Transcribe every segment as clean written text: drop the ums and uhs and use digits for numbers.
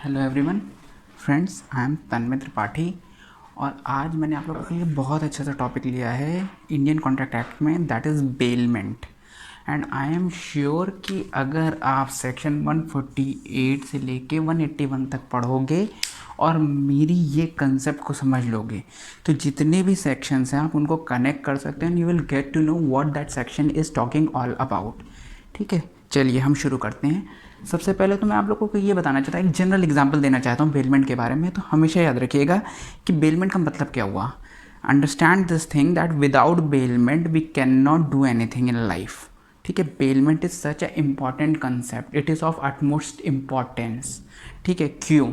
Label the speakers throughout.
Speaker 1: Hello everyone friends, I am Tanmay Tripathi और आज मैंने आप लोगों के लिए बहुत अच्छा सा टॉपिक लिया है इंडियन कॉन्ट्रैक्ट एक्ट में, that is bailment. And I am sure कि अगर आप सेक्शन 148 से लेके 181 तक पढ़ोगे और मेरी ये कंसेप्ट को समझ लोगे तो जितने भी सेक्शंस हैं आप उनको कनेक्ट कर सकते हैं and you will get to know what that section is talking all about. ठीक है, चलिए हम शुरू करते हैं। सबसे पहले तो मैं आप लोगों को ये बताना चाहता हूँ, एक जनरल एग्जांपल देना चाहता हूँ बेलमेंट के बारे में। तो हमेशा याद रखिएगा कि बेलमेंट का मतलब क्या हुआ। Understand this thing that without bailment we can not do anything in life. ठीक है, bailment is such a important concept, it is of utmost importance. ठीक है, क्यों?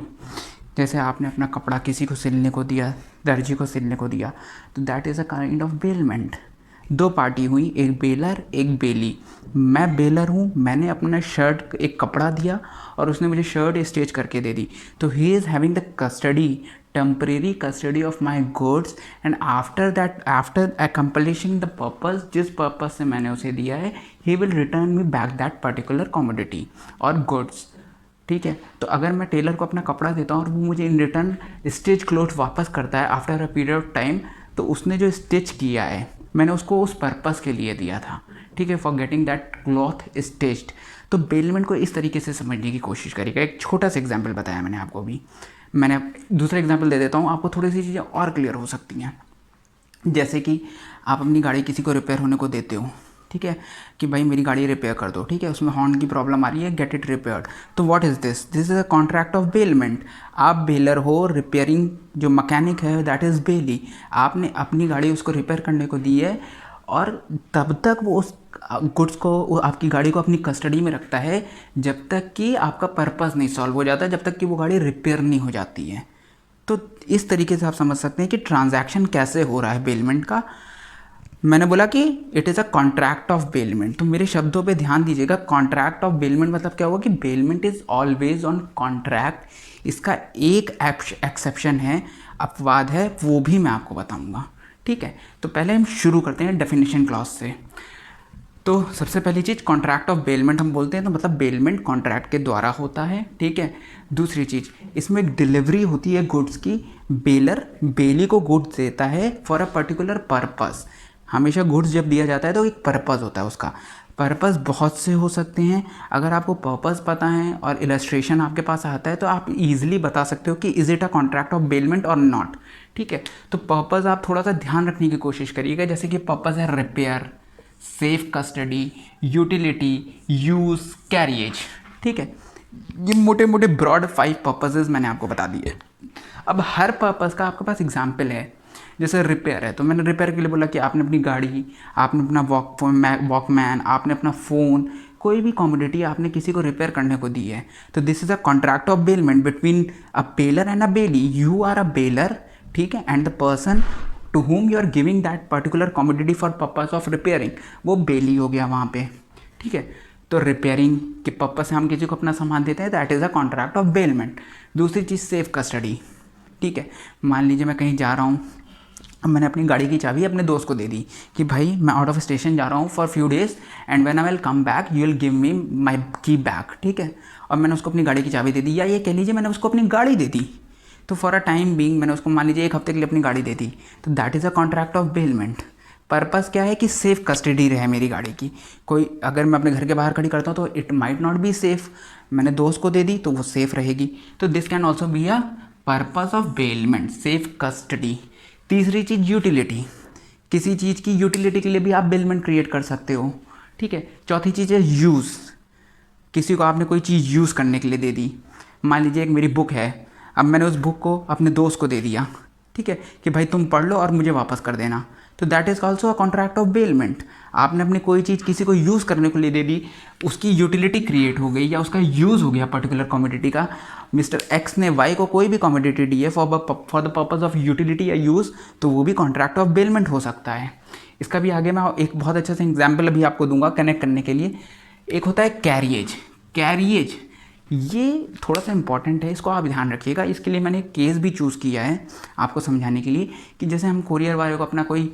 Speaker 1: जैसे आपने अपना कपड़ा किसी को सिलने को दिया, दर्जी को सिलने को दिया, तो that is a kind of bailment. दो पार्टी हुई, एक बेलर एक बेली। मैं बेलर हूँ, मैंने अपना शर्ट एक कपड़ा दिया और उसने मुझे शर्ट स्टिच करके दे दी, तो he is having the custody, temporary custody of my goods. And after that, after accomplishing the purpose, जिस पर्पज़ से मैंने उसे दिया है, he will return me back that particular commodity और गुड्स। ठीक है, तो अगर मैं टेलर को अपना कपड़ा देता हूँ और वो मुझे इन रिटर्न स्टिच क्लोथ वापस करता है after a period of time, तो उसने जो स्टिच किया है मैंने उसको उस पर्पज़ के लिए दिया था। ठीक है, for getting that cloth stitched. तो बेलमेंट को इस तरीके से समझने की कोशिश करिएगा। एक छोटा सा एग्जांपल बताया मैंने आपको भी, मैंने दूसरा एग्जांपल दे देता हूँ, आपको थोड़ी सी चीज़ें और क्लियर हो सकती हैं। जैसे कि आप अपनी गाड़ी किसी को रिपेयर होने को देते हो, ठीक है, कि भाई मेरी गाड़ी रिपेयर कर दो, ठीक है, उसमें हॉर्न की प्रॉब्लम आ रही है, गेट इट रिपेयर्ड। तो what is this? This is a contract of bailment. आप बेलर हो, रिपेयरिंग जो मैकेनिक है दैट इज़ बेली। आपने अपनी गाड़ी उसको रिपेयर करने को दी है और तब तक वो उस गुड्स को, आपकी गाड़ी को अपनी कस्टडी में रखता है जब तक कि आपका पर्पज़ नहीं सॉल्व हो जाता, जब तक कि वो गाड़ी रिपेयर नहीं हो जाती है। तो इस तरीके से आप समझ सकते हैं कि ट्रांजैक्शन कैसे हो रहा है बेलमेंट का। मैंने बोला कि it is a contract of bailment, तो मेरे शब्दों पे ध्यान दीजिएगा। कॉन्ट्रैक्ट ऑफ बेलमेंट मतलब क्या होगा कि bailment is always on contract. इसका एक एक्सेप्शन है, अपवाद है, वो भी मैं आपको बताऊंगा। ठीक है, तो पहले हम शुरू करते हैं डेफिनेशन क्लॉज से। तो सबसे पहली चीज़, कॉन्ट्रैक्ट ऑफ बेलमेंट हम बोलते हैं तो मतलब बेलमेंट कॉन्ट्रैक्ट के द्वारा होता है। ठीक है, दूसरी चीज़, इसमें एक डिलीवरी होती है गुड्स की। बेलर बेली को गुड्स देता है फॉर अ पर्टिकुलर पर्पस। हमेशा गुड्स जब दिया जाता है तो एक पर्पस होता है, उसका पर्पस बहुत से हो सकते हैं। अगर आपको पर्पस पता है और इलस्ट्रेशन आपके पास आता है तो आप इजीली बता सकते हो कि is it a contract of bailment और नॉट। ठीक है, तो पर्पस आप थोड़ा सा ध्यान रखने की कोशिश करिएगा, जैसे कि पर्पस है repair, safe custody, utility, use, carriage. ठीक है, ये मोटे मोटे ब्रॉड 5 पर्पसेस मैंने आपको बता दिए। अब हर पर्पस का आपके पास एग्जाम्पल है। जैसे रिपेयर है तो मैंने रिपेयर के लिए बोला कि आपने अपनी गाड़ी, आपने अपना वॉकमैन, आपने अपना फ़ोन, कोई भी कमोडिटी आपने किसी को रिपेयर करने को दी है, तो this is a contract of bailment between a bailor and a bailee. You are a bailor, ठीक है, and the person to whom you are giving that particular commodity for purpose of repairing, वो बेली हो गया वहाँ पे। ठीक है, तो रिपेयरिंग के पर्पस से हम किसी को अपना सामान देते हैं, that is a contract of bailment. दूसरी चीज़, सेफ कस्टडी। ठीक है, मान लीजिए मैं कहीं जा रहा हूँ, अब मैंने अपनी गाड़ी की चाबी अपने दोस्त को दे दी कि भाई मैं आउट ऑफ स्टेशन जा रहा हूँ for few days and when I will come back you will give me my key back. ठीक है, और मैंने उसको अपनी गाड़ी की चाबी दे दी, या ये कह लीजिए मैंने उसको अपनी गाड़ी दे दी, तो फॉर अ टाइम बीइंग मैंने उसको मान लीजिए 1 हफ्ते के लिए अपनी गाड़ी दे दी, तो that is a contract of bailment. Purpose क्या है कि सेफ कस्टडी रहे मेरी गाड़ी की। कोई अगर मैं अपने घर के बाहर खड़ी करता हूँ तो it might not be safe, मैंने दोस्त को दे दी तो वो सेफ रहेगी। तो this can also be a purpose of bailment, safe custody. तीसरी चीज़, यूटिलिटी। किसी चीज़ की यूटिलिटी के लिए भी आप बेलमेंट क्रिएट कर सकते हो। ठीक है, चौथी चीज़ है यूज़। किसी को आपने कोई चीज़ यूज़ करने के लिए दे दी, मान लीजिए एक मेरी बुक है, अब मैंने उस बुक को अपने दोस्त को दे दिया, ठीक है, कि भाई तुम पढ़ लो और मुझे वापस कर देना, तो that is also a contract of bailment. आपने अपनी कोई चीज़ किसी को यूज़ करने के लिए दे दी, उसकी यूटिलिटी क्रिएट हो गई या उसका यूज़ हो गया पर्टिकुलर कमोडिटी का। मिस्टर एक्स ने वाई को कोई भी कमोडिटी दी है for the purpose of utility या यूज़, तो वो भी कॉन्ट्रैक्ट ऑफ बेलमेंट हो सकता है। इसका भी आगे मैं एक बहुत अच्छा सा एग्जाम्पल अभी आपको दूंगा कनेक्ट करने के लिए। एक होता है कैरिएज। कैरिएज ये थोड़ा सा इंपॉर्टेंट है, इसको आप ध्यान रखिएगा। इसके लिए मैंने एक केस भी चूज़ किया है आपको समझाने के लिए, कि जैसे हम कोरियर वाले को अपना कोई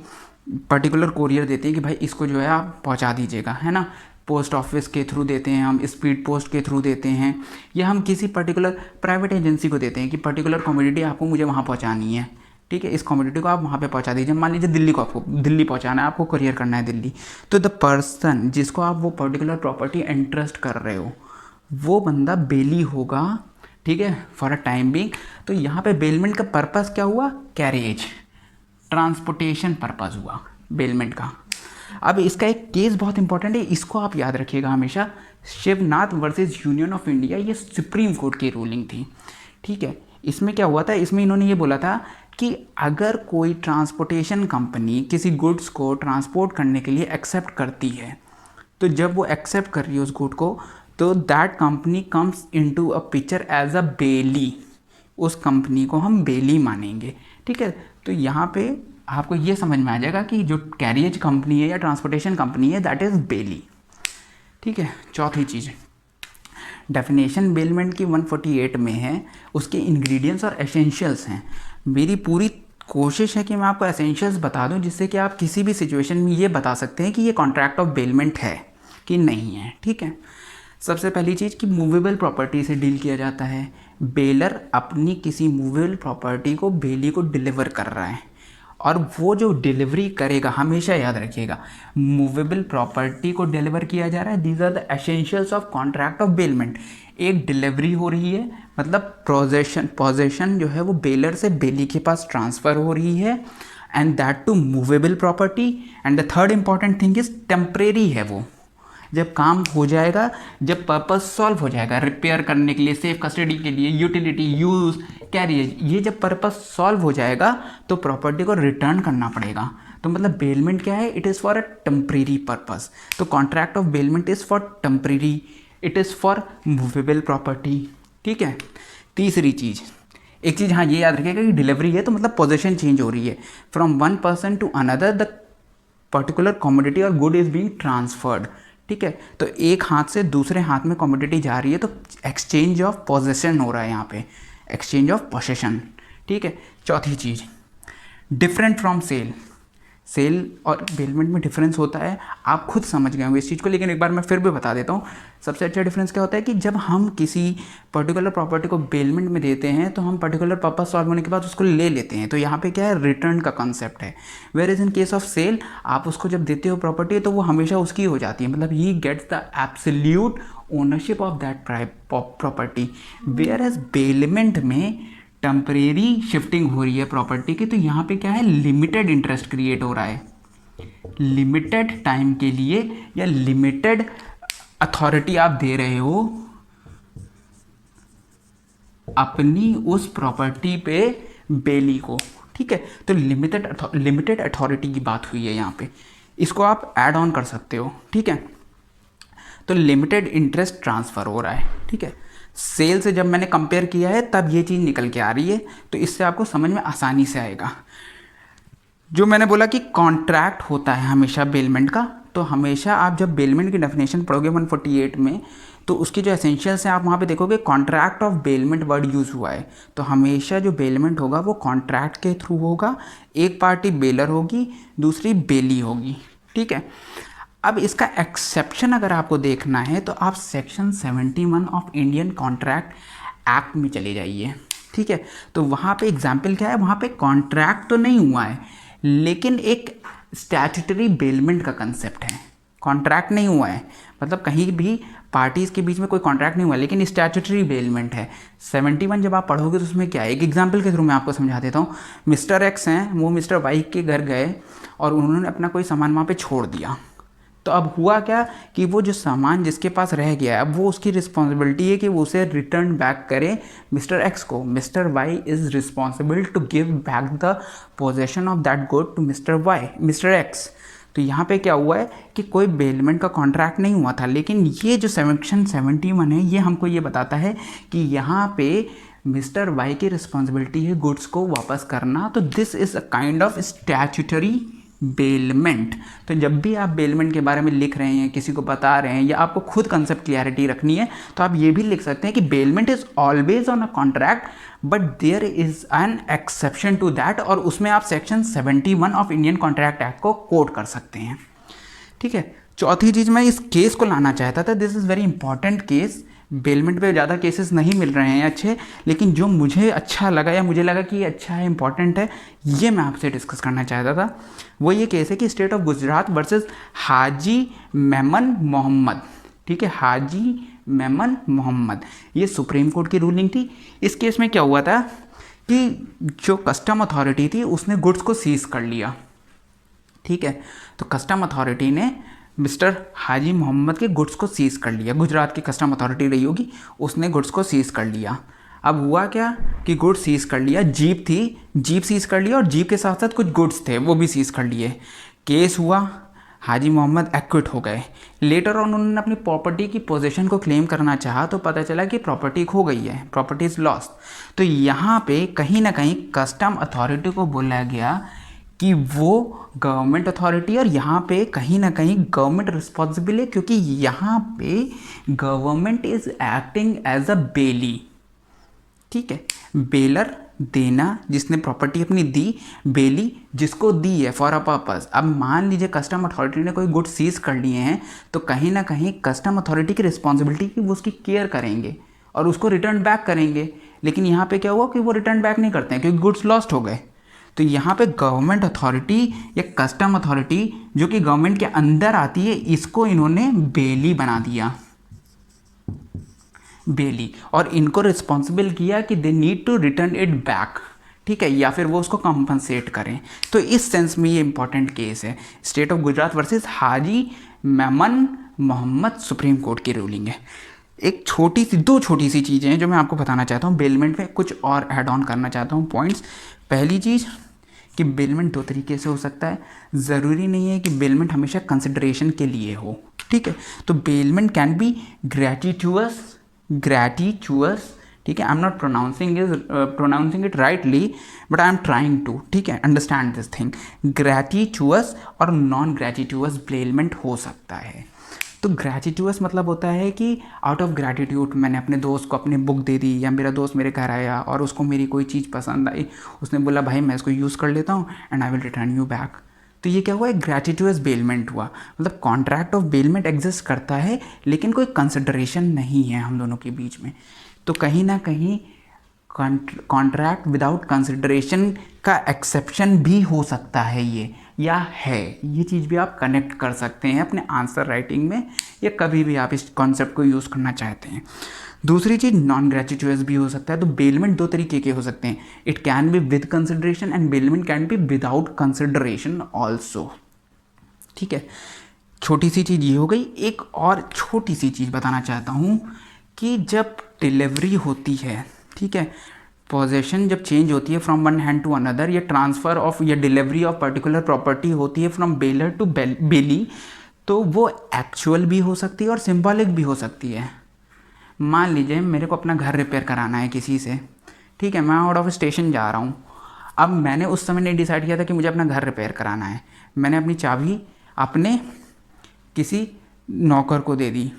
Speaker 1: पर्टिकुलर कोरियर देते हैं कि भाई इसको जो है आप पहुंचा दीजिएगा, है ना, पोस्ट ऑफिस के थ्रू देते हैं, हम स्पीड पोस्ट के थ्रू देते हैं, या हम किसी पर्टिकुलर प्राइवेट एजेंसी को देते हैं कि पर्टिकुलर कमोडिटी आपको मुझे वहाँ पहुँचानी है, ठीक है, इस कमोडिटी को आप वहाँ पे पहुँचा दीजिए। मान लीजिए दिल्ली को, आपको दिल्ली पहुँचाना है, आपको कुरियर करना है दिल्ली, तो द पर्सन जिसको आप वो पर्टिकुलर प्रॉपर्टी एंट्रस्ट कर रहे हो वो बंदा बेली होगा, ठीक है, फॉर अ टाइम बिंग। तो यहाँ पे बेलमेंट का पर्पस क्या हुआ? कैरियज, ट्रांसपोर्टेशन पर्पस हुआ बेलमेंट का। अब इसका एक केस बहुत इंपॉर्टेंट है, इसको आप याद रखिएगा हमेशा, Shivnath versus union of India, ये सुप्रीम कोर्ट की रूलिंग थी, ठीक है। इसमें क्या हुआ था? इसमें इन्होंने ये बोला था कि अगर कोई ट्रांसपोर्टेशन कंपनी किसी गुड्स को ट्रांसपोर्ट करने के लिए एक्सेप्ट करती है, तो जब वो एक्सेप्ट कर रही है उस गुड को, तो that company comes into a picture as a bailee, उस कंपनी को हम बेली मानेंगे, ठीक है। तो यहाँ पे आपको ये समझ में आ जाएगा कि जो कैरियज कंपनी है या ट्रांसपोर्टेशन कंपनी है दैट इज़ बेली, ठीक है। चौथी चीज़, डेफिनेशन बेलमेंट की 148 में है, उसके इंग्रेडिएंट्स और एसेंशियल्स हैं। मेरी पूरी कोशिश है कि मैं आपको एसेंशियल्स बता दूं जिससे कि आप किसी भी सिचुएशन में ये बता सकते हैं कि ये कॉन्ट्रैक्ट ऑफ बेलमेंट है कि नहीं है, ठीक है। सबसे पहली चीज़ कि मूवेबल प्रॉपर्टी से डील किया जाता है। बेलर अपनी किसी मूवेबल प्रॉपर्टी को बेली को डिलीवर कर रहा है, और वो जो डिलीवरी करेगा, हमेशा याद रखिएगा, मूवेबल प्रॉपर्टी को डिलीवर किया जा रहा है। These are the essentials of contract of bailment. एक डिलीवरी हो रही है, मतलब पोजेशन जो है वो बेलर से बेली के पास ट्रांसफ़र हो रही है, and that too movable property. And the third important thing is temporary है वो। जब काम हो जाएगा, जब पर्पस सॉल्व हो जाएगा, रिपेयर करने के लिए, सेफ कस्टडी के लिए, यूटिलिटी, यूज़, कैरियज, ये जब पर्पस सॉल्व हो जाएगा तो प्रॉपर्टी को रिटर्न करना पड़ेगा। तो मतलब बेलमेंट क्या है? It is for a temporary purpose. तो contract of bailment is for temporary, it is for movable property, ठीक है। तीसरी चीज़, एक चीज़ हाँ ये याद रखिएगा कि डिलीवरी है तो मतलब पोजीशन चेंज हो रही है, from one person to another the particular commodity और गुड इज़ बीइंग ट्रांसफर्ड, ठीक है। तो एक हाथ से दूसरे हाथ में कमोडिटी जा रही है, तो एक्सचेंज ऑफ पोजेशन हो रहा है यहाँ पे, एक्सचेंज ऑफ पोजेशन, ठीक है। चौथी चीज़, डिफरेंट फ्रॉम सेल। सेल और बेलमेंट में डिफरेंस होता है, आप खुद समझ गए होंगे इस चीज़ को, लेकिन एक बार मैं फिर भी बता देता हूँ। सबसे अच्छा डिफरेंस क्या होता है कि जब हम किसी पर्टिकुलर प्रॉपर्टी को बेलमेंट में देते हैं तो हम पर्टिकुलर पर्पस सॉल्व होने के बाद उसको ले लेते हैं, तो यहाँ पे क्या है? रिटर्न का कॉन्सेप्ट है। Whereas in case of sale, आप उसको जब देते हो प्रॉपर्टी तो वो हमेशा उसकी हो जाती है, मतलब he gets the absolute ownership of that property. Whereas bailment में टेम्परेरी शिफ्टिंग हो रही है प्रॉपर्टी की, तो यहाँ पे क्या है? लिमिटेड इंटरेस्ट क्रिएट हो रहा है, लिमिटेड टाइम के लिए, या लिमिटेड अथॉरिटी आप दे रहे हो अपनी उस प्रॉपर्टी पे बेली को, ठीक है। तो लिमिटेड अथॉरिटी की बात हुई है यहाँ पे, इसको आप ऐड ऑन कर सकते हो, ठीक है। तो लिमिटेड इंटरेस्ट ट्रांसफ़र हो रहा है, ठीक है। सेल से जब मैंने कंपेयर किया है तब ये चीज़ निकल के आ रही है, तो इससे आपको समझ में आसानी से आएगा। जो मैंने बोला कि कॉन्ट्रैक्ट होता है हमेशा बेलमेंट का, तो हमेशा आप जब बेलमेंट की डेफिनेशन पढ़ोगे 148 में, तो उसके जो एसेंशियल्स हैं आप वहाँ पे देखोगे contract of bailment word use हुआ है। तो हमेशा जो बेलमेंट होगा वो कॉन्ट्रैक्ट के थ्रू होगा, एक पार्टी बेलर होगी, दूसरी बेली होगी, ठीक है। अब इसका एक्सेप्शन अगर आपको देखना है तो आप section 71 of Indian contract act में चले जाइए, ठीक है। तो वहाँ पे एग्जाम्पल क्या है? वहाँ पे कॉन्ट्रैक्ट तो नहीं हुआ है, लेकिन एक स्टैट्यूटरी बेलमेंट का कंसेप्ट है। कॉन्ट्रैक्ट नहीं हुआ है, मतलब कहीं भी पार्टीज़ के बीच में कोई कॉन्ट्रैक्ट नहीं हुआ, लेकिन स्टैट्यूटरी बेलमेंट है। 71 जब आप पढ़ोगे तो उसमें क्या है, एक एग्जाम्पल के थ्रू मैं आपको समझा देता हूँ। मिस्टर एक्स हैं, वो मिस्टर वाई के घर गए और उन्होंने अपना कोई सामान वहाँ पे छोड़ दिया। तो अब हुआ क्या कि वो जो सामान जिसके पास रह गया है, अब वो उसकी रिस्पॉन्सिबिलिटी है कि वो उसे रिटर्न बैक करे मिस्टर एक्स को। Mr Y is responsible to give back the possession of that good to Mr X. तो यहाँ पे क्या हुआ है कि कोई बेलमेंट का कॉन्ट्रैक्ट नहीं हुआ था, लेकिन ये जो सेक्शन 71 है ये हमको ये बताता है कि यहाँ पे मिस्टर वाई की रिस्पॉन्सिबिलिटी है गुड्स को वापस करना। तो this is a kind of statutory bailment. तो जब भी आप बेलमेंट के बारे में लिख रहे हैं, किसी को बता रहे हैं, या आपको खुद कंसेप्ट क्लियरिटी रखनी है, तो आप ये भी लिख सकते हैं कि bailment is always on a contract but there is an exception to that, और उसमें आप section 71 of Indian contract act को कोट कर सकते हैं, ठीक है। चौथी चीज़ मैं इस केस को लाना चाहता था, this is very important case. Bailment पे ज़्यादा केसेस नहीं मिल रहे हैं अच्छे, लेकिन जो मुझे अच्छा लगा या मुझे लगा कि ये अच्छा है, इंपॉर्टेंट है, ये मैं आपसे डिस्कस करना चाहता था। वो ये केस है कि state of Gujarat versus Haji Memon Mohammad. ठीक है, हाजी मेमन मोहम्मद, ये सुप्रीम कोर्ट की रूलिंग थी। इस केस में क्या हुआ था कि जो कस्टम अथॉरिटी थी उसने गुड्स को सीज कर लिया। ठीक है, तो कस्टम अथॉरिटी ने मिस्टर हाजी मोहम्मद के गुड्स को सीज कर लिया। गुजरात की कस्टम अथॉरिटी रही होगी, उसने गुड्स को सीज कर लिया। अब हुआ क्या कि गुड्स सीज कर लिया, जीप थी, जीप सीज कर लिया और जीप के साथ साथ कुछ गुड्स थे वो भी सीज कर लिए। केस हुआ, हाजी मोहम्मद एक्विट हो गए। लेटर ऑन उन्होंने अपनी प्रॉपर्टी की पोजीशन को क्लेम करना चाहा तो पता चला कि प्रॉपर्टी खो गई है, प्रॉपर्टी इज लॉस्ट। तो यहाँ पे कहीं ना कहीं कस्टम अथॉरिटी को बोला गया कि वो गवर्नमेंट अथॉरिटी, और यहाँ पे कहीं ना कहीं गवर्नमेंट रिस्पॉन्सिबल है, क्योंकि यहाँ पे government is acting as a bailee. ठीक है, बेलर देना, जिसने प्रॉपर्टी अपनी दी, बेली जिसको दी है फॉर अ पर्पस। अब मान लीजिए कस्टम अथॉरिटी ने कोई गुड सीज कर लिए हैं, तो कहीं ना कहीं कस्टम अथॉरिटी की रिस्पॉन्सिबिलिटी कि वो उसकी केयर करेंगे और उसको रिटर्न बैक करेंगे। लेकिन यहाँ पे क्या हुआ कि वो रिटर्न बैक नहीं करते हैं क्योंकि गुड्स लॉस्ट हो गए। तो यहाँ पे गवर्नमेंट अथॉरिटी या कस्टम अथॉरिटी जो कि गवर्नमेंट के अंदर आती है, इसको इन्होंने बेली बना दिया, बेली, और इनको रिस्पॉन्सिबल किया कि they need to return it back. ठीक है, या फिर वो उसको कंपनसेट करें। तो इस सेंस में ये इंपॉर्टेंट केस है, state of Gujarat versus Haji Memon Mohammad, supreme court की रूलिंग है। एक छोटी सी, दो छोटी सी चीज़ें हैं जो मैं आपको बताना चाहता हूँ बेलमेंट में, कुछ और ऐड ऑन करना चाहता हूँ पॉइंट्स। पहली चीज़ कि बेलमेंट दो तरीके से हो सकता है, ज़रूरी नहीं है कि बेलमेंट हमेशा कंसिडरेशन के लिए हो। ठीक है, तो bailment can be gratuitous, gratuitous. ठीक है, I am not pronouncing it rightly, but I am trying to, ठीक है, अंडरस्टैंड दिस थिंग। ग्रेटिट्यूअस और नॉन ग्रेटिट्यूअस बेलमेंट हो सकता है। तो ग्रेटिट्यूअस मतलब होता है कि आउट ऑफ ग्रेटिट्यूड मैंने अपने दोस्त को अपनी बुक दे दी, या मेरा दोस्त मेरे घर आया और उसको मेरी कोई चीज़ पसंद आई, उसने बोला भाई मैं इसको यूज़ कर लेता हूँ and I will return you back. तो ये क्या हुआ, एक ग्रेटिट्यूअस बेलमेंट हुआ। मतलब कॉन्ट्रैक्ट ऑफ बेलमेंट एग्जिस्ट करता है लेकिन कोई कंसिडरेशन नहीं है हम दोनों के बीच में। तो कहीं ना कहीं कॉन्ट्रैक्ट विदाउट कंसिडरेशन का एक्सेप्शन भी हो सकता है ये, या है, ये चीज़ भी आप कनेक्ट कर सकते हैं अपने आंसर राइटिंग में, या कभी भी आप इस कॉन्सेप्ट को यूज़ करना चाहते हैं। दूसरी चीज़ नॉन ग्रेटिट्यूअस भी हो सकता है। तो बेलमेंट दो तरीके के हो सकते हैं, it can be with consideration and bailment can be without consideration also. ठीक है, छोटी सी चीज़ ये हो गई। एक और छोटी सी चीज़ बताना चाहता हूँ कि जब डिलीवरी होती है, ठीक है, पोजेशन जब चेंज होती है from one hand to another, या ट्रांसफ़र ऑफ या डिलीवरी ऑफ पर्टिकुलर प्रॉपर्टी होती है फ्रॉम बेलर टू बेली, तो वो एक्चुअल भी हो सकती है और सिंबॉलिक भी हो सकती है। मान लीजिए मेरे को अपना घर रिपेयर कराना है किसी से, ठीक है, मैं आउट ऑफ स्टेशन जा रहा हूँ। अब मैंने उस समय नहीं डिसाइड किया था कि मुझे अपना घर रिपेयर कराना है, मैंने अपनी चाबी अपने किसी नौकर को दे दी।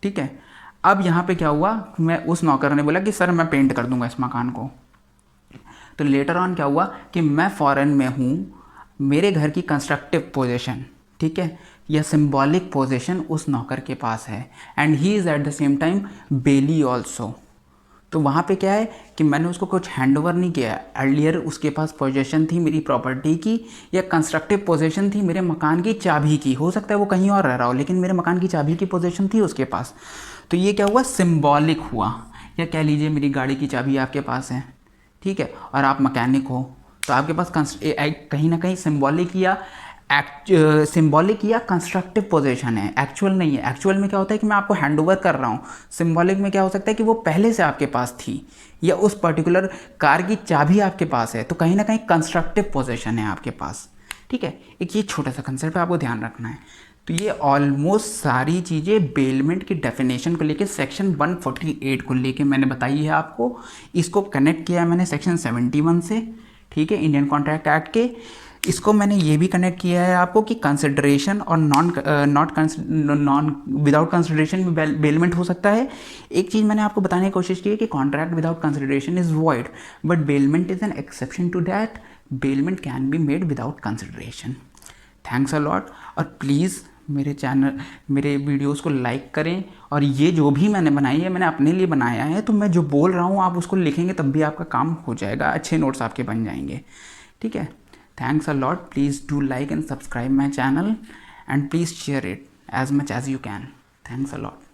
Speaker 1: ठीक है, अब यहाँ पे क्या हुआ, मैं उस नौकर ने बोला कि सर मैं पेंट कर दूंगा इस मकान को। तो लेटर ऑन क्या हुआ कि मैं फॉरेन में हूँ, मेरे घर की कंस्ट्रक्टिव पोजीशन, ठीक है, या सिंबॉलिक पोजीशन उस नौकर के पास है, and he is at the same time bailee also. तो वहाँ पे क्या है कि मैंने उसको कुछ हैंड ओवर नहीं किया, अर्लियर उसके पास पोजीशन थी मेरी प्रॉपर्टी की, या कंस्ट्रक्टिव पोजीशन थी मेरे मकान की चाबी की। हो सकता है वो कहीं और रह रहा हो लेकिन मेरे मकान की चाबी की पोजीशन थी उसके पास। तो ये क्या हुआ, सिंबॉलिक हुआ। या कह लीजिए मेरी गाड़ी की चाबी आपके पास है, ठीक है, और आप मैकेनिक हो, तो आपके पास कहीं ना कहीं सिंबॉलिक या कंस्ट्रक्टिव पोजीशन है, एक्चुअल नहीं है। एक्चुअल में क्या होता है कि मैं आपको हैंड ओवर कर रहा हूँ, सिंबॉलिक में क्या हो सकता है कि वो पहले से आपके पास थी, या उस पर्टिकुलर कार की चाबी आपके पास है, तो कहीं ना कहीं कंस्ट्रक्टिव पोजीशन है आपके पास। ठीक है, एक ये छोटा सा कंसेप्ट आपको ध्यान रखना है। तो ये ऑलमोस्ट सारी चीज़ें बेलमेंट की डेफिनेशन को लेके सेक्शन 148 को लेके मैंने बताई है आपको। इसको कनेक्ट किया है मैंने सेक्शन 71 से, ठीक है, इंडियन कॉन्ट्रैक्ट एक्ट के। इसको मैंने ये भी कनेक्ट किया है आपको कि कंसिडरेशन और नॉन विदाउट कंसिडरेशन भी बेलमेंट हो सकता है। एक चीज़ मैंने आपको बताने की कोशिश की है कि contract without consideration is void, but bailment is an exception to that. Bailment can be made without consideration. Thanks a lot, और प्लीज़ मेरे चैनल, मेरे वीडियोस को लाइक करें। और ये जो भी मैंने बनाई है, मैंने अपने लिए बनाया है, तो मैं जो बोल रहा हूँ आप उसको लिखेंगे तब भी आपका काम हो जाएगा, अच्छे नोट्स आपके बन जाएंगे। ठीक है, thanks a lot. Please do like and subscribe my channel and please share it as much as you can. Thanks a lot.